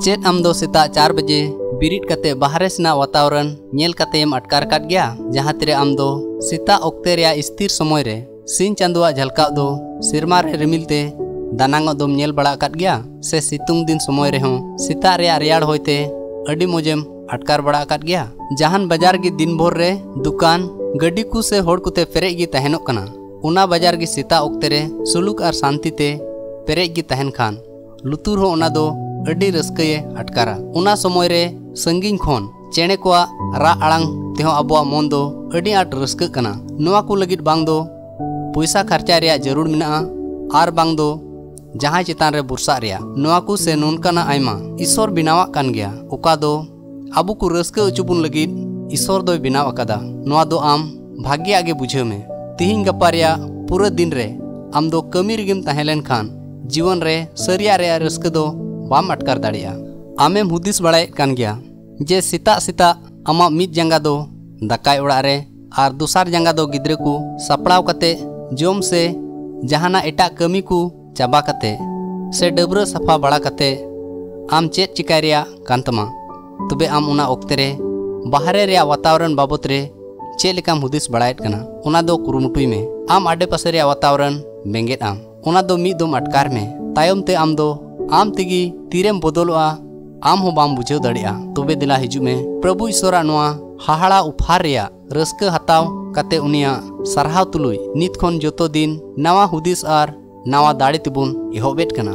चेत आम दो सेता 4 बजे बिरिट कते बाहरे सेना वातावरण नेल कतेम अटकार काट गया जहाँ तेरे आम दो सीता ओक्ते रे स्थिर समय रे सिन चांदुआ झलकाव दो सिरमा रे रिमिलते दानांग दोम नेल बड़ा काट गया से सितुंग दिन समय रे हों सीता रे रेयाड़ होते अडी मोजेम अटकार बड़ा काट गया जहान बाजार की दिन भर रे दुकान गड्डी को से होड़ कुते पेरेज गी तहनोक कना उना बाजार की सीता ओक्ते रे सुलुक और शांति ते पेरेज गी तहन खान लुतुर हो उना दो अडी रस्कये अटकारा उना समय रे संगिन खोन चेणे कोआ रा आड़ांग तेहो अबुआ मन दो अडी आट रस्क कना नोआ को लगित बांग दो पैसा खर्चा रेया जरूर मिना आर बांग दो जहां चितान रे बुरसा रेया नोआ को से नोनकाना आयमा ईश्वर बिनावा कान गया उका दो अबु को रस्क उचुबुन लगित ईश्वर दो बिनाव अकादा नोआ दो आम भाग्य आगे बुझे में तिहिं गपा रेया पूरा दिन रे आम दो कमी रिगिम तहेलेन खान जीवन रे सरिया रे रस्क दो बाम अटकार दाड़िया आमेम हुदिस बड़ाय कान गया जे सीता सीता आमा मिद जंगा दो दाकाय ओड़ा रे आर दुसार जंगा दो गिद्रे को सपड़ाव कते जोम से जहाना एटा कमी को चाबा कते से डबरा सफा बड़ा कते आम चेत चिकाय रेया कांतमा तबे आम उना ओक्ते रे बाहरे रे वातावरण बाबत रे चे लेकाम हुदिस बड़ायत कना उना दो कुरुमुटुई में आम आडे पासे रे वातावरण बेंगेत आम उना दो मिद दोम अटकार में तायम ते आम दो आम तेगी तीरेम बदलोआ आम हो बाम बुझे दड़िया तबे दिला हिजु में प्रभु ईश्वरा नोआ हाहाड़ा उपहार रेया रस्क हताव कते उनिया सरहाव तुलुई नित खन जोतो दिन नवा हुदिस आर नवा दाड़े तिबुन एहोबेत कना।